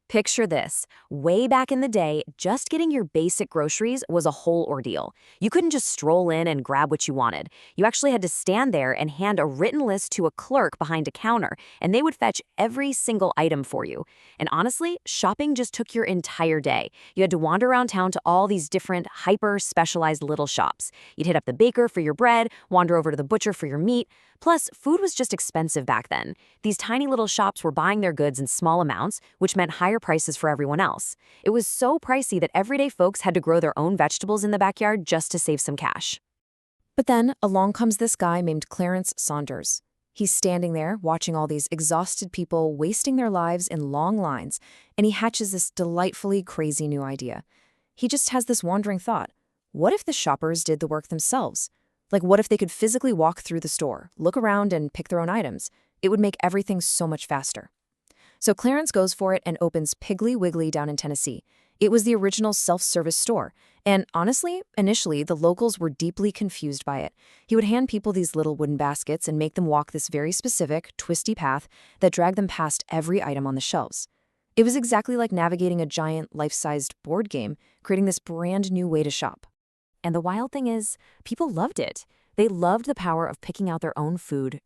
Picture this. Way back in the day, just getting your basic groceries was a whole ordeal. You couldn't just stroll in and grab what you wanted. You actually had to stand there and hand a written list to a clerk behind a counter, and they would fetch every single item for you. And honestly, shopping just took your entire day. You had to wander around town to all these different, hyper-specialized little shops. You'd hit up the baker for your bread, wander over to the butcher for your meat. Plus, food was just expensive back then. These tiny little shops were buying their goods in small amounts, which meant higher prices for everyone else. It was so pricey that everyday folks had to grow their own vegetables in the backyard just to save some cash. But then along comes this guy named Clarence Saunders. He's standing there watching all these exhausted people wasting their lives in long lines, and he hatches this delightfully crazy new idea. He just has this wandering thought. What if the shoppers did the work themselves? Like, what if they could physically walk through the store, look around, and pick their own items? It would make everything so much faster. So Clarence goes for it and opens Piggly Wiggly down in Tennessee. It was the original self-service store, and honestly, initially, the locals were deeply confused by it. He would hand people these little wooden baskets and make them walk this very specific, twisty path that dragged them past every item on the shelves. It was exactly like navigating a giant, life-sized board game, creating this brand new way to shop. And the wild thing is, people loved it. They loved the power of picking out their own food,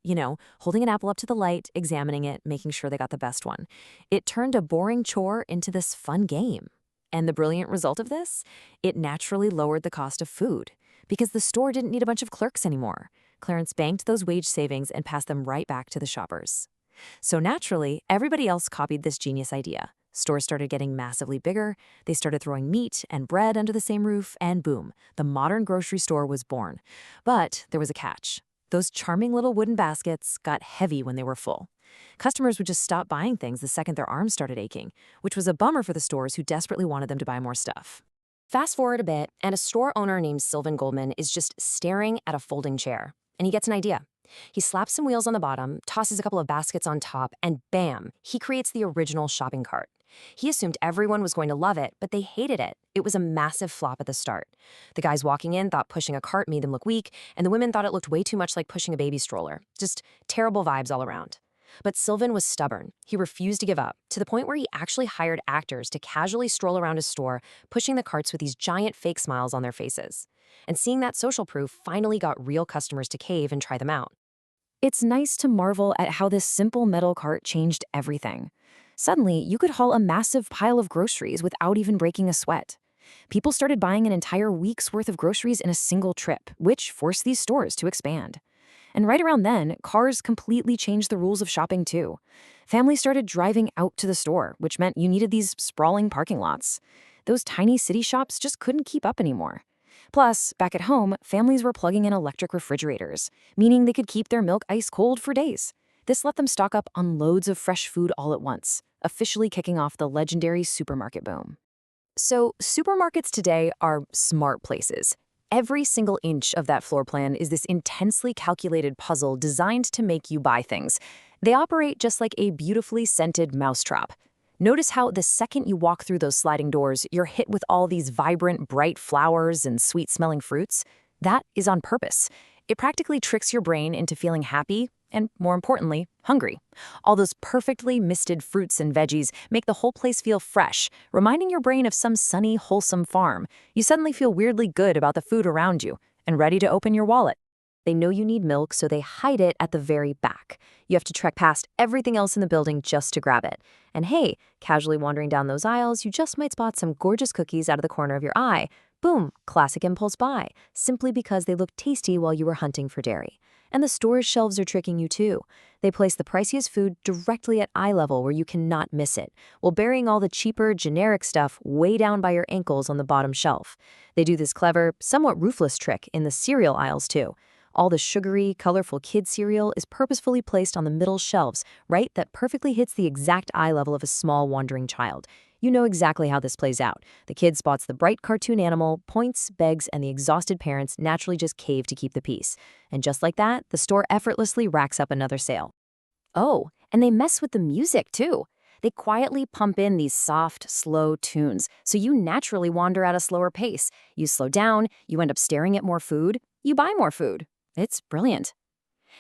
holding an apple up to the light, examining it, making sure they got the best one. It turned a boring chore into this fun game. And the brilliant result of this? It naturally lowered the cost of food, because the store didn't need a bunch of clerks anymore. Clarence banked those wage savings and passed them right back to the shoppers. So naturally, everybody else copied this genius idea. Stores started getting massively bigger, they started throwing meat and bread under the same roof, and boom, the modern grocery store was born. But there was a catch. Those charming little wooden baskets got heavy when they were full. Customers would just stop buying things the second their arms started aching, which was a bummer for the stores who desperately wanted them to buy more stuff. Fast forward a bit, and a store owner named Sylvan Goldman is just staring at a folding chair, and he gets an idea. He slaps some wheels on the bottom, tosses a couple of baskets on top, and bam, he creates the original shopping cart. He assumed everyone was going to love it, but they hated it. It was a massive flop at the start. The guys walking in thought pushing a cart made them look weak, and the women thought it looked way too much like pushing a baby stroller. Just terrible vibes all around. But Sylvan was stubborn. He refused to give up, to the point where he actually hired actors to casually stroll around his store, pushing the carts with these giant fake smiles on their faces. And seeing that social proof finally got real customers to cave and try them out. It's nice to marvel at how this simple metal cart changed everything. Suddenly, you could haul a massive pile of groceries without even breaking a sweat. People started buying an entire week's worth of groceries in a single trip, which forced these stores to expand. And right around then, cars completely changed the rules of shopping too. Families started driving out to the store, which meant you needed these sprawling parking lots. Those tiny city shops just couldn't keep up anymore. Plus, back at home, families were plugging in electric refrigerators, meaning they could keep their milk ice cold for days. This let them stock up on loads of fresh food all at once, officially kicking off the legendary supermarket boom. So, supermarkets today are smart places. Every single inch of that floor plan is this intensely calculated puzzle designed to make you buy things. They operate just like a beautifully scented mousetrap. Notice how the second you walk through those sliding doors, you're hit with all these vibrant, bright flowers and sweet-smelling fruits? That is on purpose. It practically tricks your brain into feeling happy and, more importantly, hungry. All those perfectly misted fruits and veggies make the whole place feel fresh, reminding your brain of some sunny, wholesome farm. You suddenly feel weirdly good about the food around you and ready to open your wallet. They know you need milk, so they hide it at the very back. You have to trek past everything else in the building just to grab it. And hey, casually wandering down those aisles, you just might spot some gorgeous cookies out of the corner of your eye. Boom, classic impulse buy, simply because they look tasty while you were hunting for dairy. And the store's shelves are tricking you too. They place the priciest food directly at eye level where you cannot miss it, while burying all the cheaper, generic stuff way down by your ankles on the bottom shelf. They do this clever, somewhat ruthless trick in the cereal aisles too. All the sugary, colorful kid cereal is purposefully placed on the middle shelves, right, that perfectly hits the exact eye level of a small wandering child. You know exactly how this plays out. The kid spots the bright cartoon animal, points, begs, and the exhausted parents naturally just cave to keep the peace. And just like that, the store effortlessly racks up another sale. Oh, and they mess with the music too. They quietly pump in these soft, slow tunes, so you naturally wander at a slower pace. You slow down, you end up staring at more food, you buy more food. It's brilliant.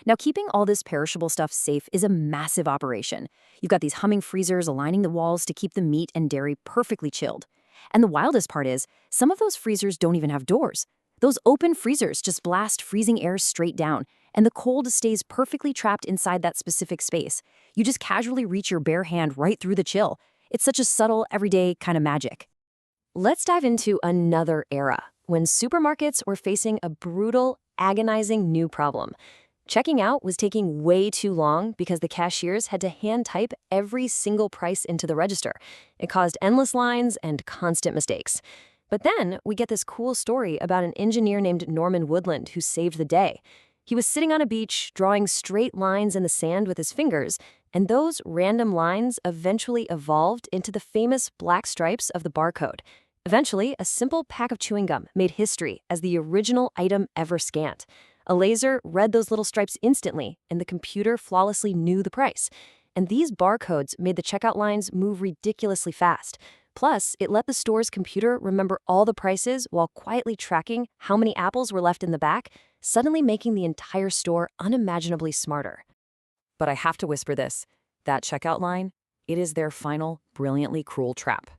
Now, keeping all this perishable stuff safe is a massive operation. You've got these humming freezers aligning the walls to keep the meat and dairy perfectly chilled. And the wildest part is, some of those freezers don't even have doors. Those open freezers just blast freezing air straight down, and the cold stays perfectly trapped inside that specific space. You just casually reach your bare hand right through the chill. It's such a subtle, everyday kind of magic. Let's dive into another era, when supermarkets were facing a brutal, agonizing new problem. Checking out was taking way too long because the cashiers had to hand type every single price into the register. It caused endless lines and constant mistakes. But then we get this cool story about an engineer named Norman Woodland who saved the day. He was sitting on a beach, drawing straight lines in the sand with his fingers, and those random lines eventually evolved into the famous black stripes of the barcode. Eventually, a simple pack of chewing gum made history as the original item ever scanned. A laser read those little stripes instantly, and the computer flawlessly knew the price. And these barcodes made the checkout lines move ridiculously fast. Plus, it let the store's computer remember all the prices while quietly tracking how many apples were left in the back, suddenly making the entire store unimaginably smarter. But I have to whisper this. That checkout line, it is their final, brilliantly cruel trap.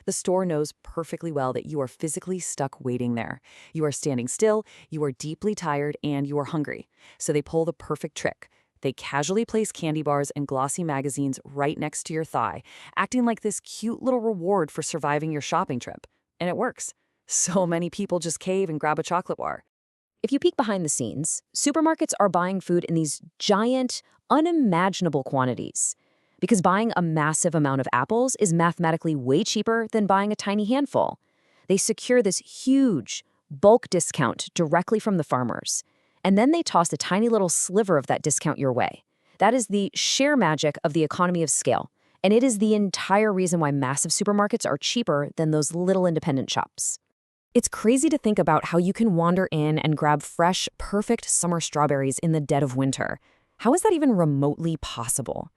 The store knows perfectly well that you are physically stuck waiting there. You are standing still, you are deeply tired, and you are hungry. So they pull the perfect trick. They casually place candy bars and glossy magazines right next to your thigh, acting like this cute little reward for surviving your shopping trip. And it works. So many people just cave and grab a chocolate bar. If you peek behind the scenes, supermarkets are buying food in these giant, unimaginable quantities. Because buying a massive amount of apples is mathematically way cheaper than buying a tiny handful. They secure this huge, bulk discount directly from the farmers. And then they toss a tiny little sliver of that discount your way. That is the sheer magic of the economy of scale. And it is the entire reason why massive supermarkets are cheaper than those little independent shops. It's crazy to think about how you can wander in and grab fresh, perfect summer strawberries in the dead of winter. How is that even remotely possible?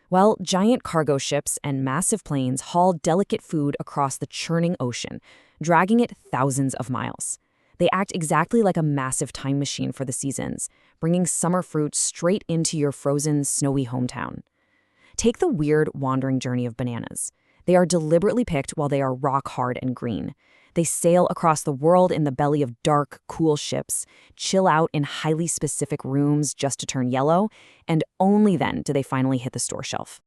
Well, giant cargo ships and massive planes haul delicate food across the churning ocean, dragging it thousands of miles. They act exactly like a massive time machine for the seasons, bringing summer fruit straight into your frozen, snowy hometown. Take the weird, wandering journey of bananas. They are deliberately picked while they are rock hard and green. They sail across the world in the belly of dark, cool ships, chill out in highly specific rooms just to turn yellow, and only then do they finally hit the store shelf.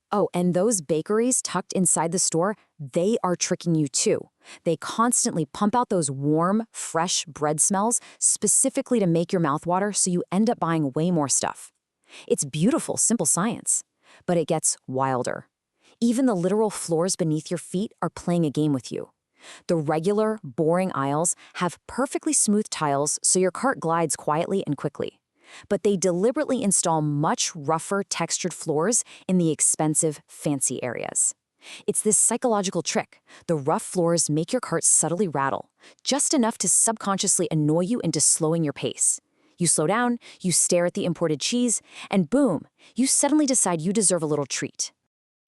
Oh, and those bakeries tucked inside the store, they are tricking you too. They constantly pump out those warm, fresh bread smells specifically to make your mouth water so you end up buying way more stuff. It's beautiful, simple science. But it gets wilder. Even the literal floors beneath your feet are playing a game with you. The regular, boring aisles have perfectly smooth tiles so your cart glides quietly and quickly. But they deliberately install much rougher, textured floors in the expensive, fancy areas. It's this psychological trick. The rough floors make your cart subtly rattle, just enough to subconsciously annoy you into slowing your pace. You slow down, you stare at the imported cheese, and boom, you suddenly decide you deserve a little treat.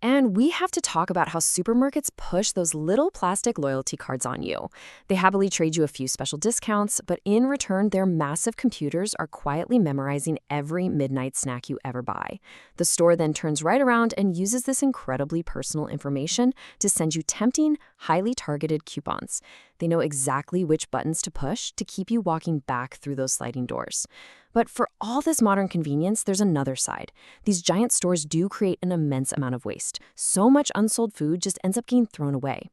And we have to talk about how supermarkets push those little plastic loyalty cards on you. They happily trade you a few special discounts, but in return, their massive computers are quietly memorizing every midnight snack you ever buy. The store then turns right around and uses this incredibly personal information to send you tempting, highly targeted coupons. They know exactly which buttons to push to keep you walking back through those sliding doors. But for all this modern convenience, there's another side. These giant stores do create an immense amount of waste. So much unsold food just ends up getting thrown away.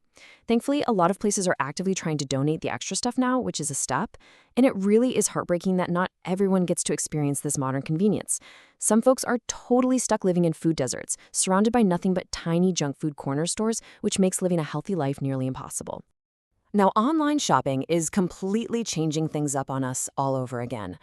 Thankfully, a lot of places are actively trying to donate the extra stuff now, which is a step. And it really is heartbreaking that not everyone gets to experience this modern convenience. Some folks are totally stuck living in food deserts, surrounded by nothing but tiny junk food corner stores, which makes living a healthy life nearly impossible. Now, online shopping is completely changing things up on us all over again.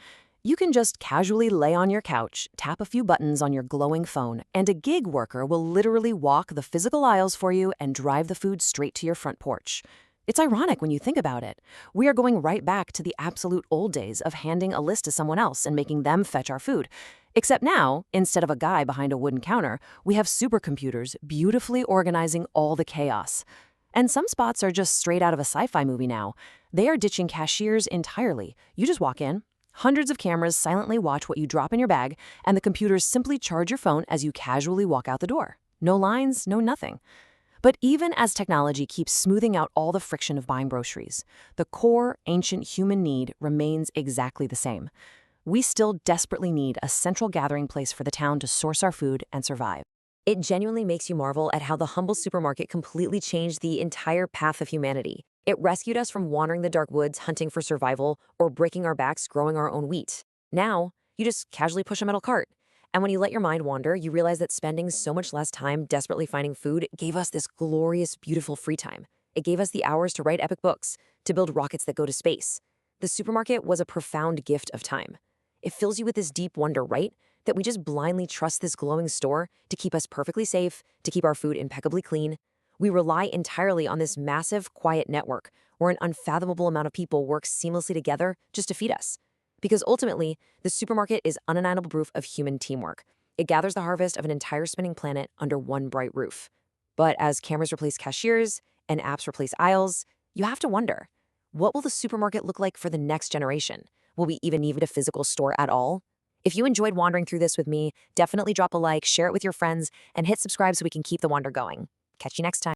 You can just casually lay on your couch, tap a few buttons on your glowing phone, and a gig worker will literally walk the physical aisles for you and drive the food straight to your front porch. It's ironic when you think about it. We are going right back to the absolute old days of handing a list to someone else and making them fetch our food. Except now, instead of a guy behind a wooden counter, we have supercomputers beautifully organizing all the chaos. And some spots are just straight out of a sci-fi movie now. They are ditching cashiers entirely. You just walk in, Hundreds of cameras silently watch what you drop in your bag, and the computers simply charge your phone as you casually walk out the door. No lines, no nothing. But even as technology keeps smoothing out all the friction of buying groceries, the core ancient human need remains exactly the same. We still desperately need a central gathering place for the town to source our food and survive. It genuinely makes you marvel at how the humble supermarket completely changed the entire path of humanity. It rescued us from wandering the dark woods hunting for survival or breaking our backs growing our own wheat. Now, you just casually push a metal cart. And when you let your mind wander, you realize that spending so much less time desperately finding food gave us this glorious, beautiful free time. It gave us the hours to write epic books, to build rockets that go to space. The supermarket was a profound gift of time. It fills you with this deep wonder, right? That we just blindly trust this glowing store to keep us perfectly safe, to keep our food impeccably clean. We rely entirely on this massive, quiet network where an unfathomable amount of people work seamlessly together just to feed us. Because ultimately, the supermarket is undeniable proof of human teamwork. It gathers the harvest of an entire spinning planet under one bright roof. But as cameras replace cashiers and apps replace aisles, you have to wonder, what will the supermarket look like for the next generation? Will we even need a physical store at all? If you enjoyed wandering through this with me, definitely drop a like, share it with your friends, and hit subscribe so we can keep the wander going. Catch you next time.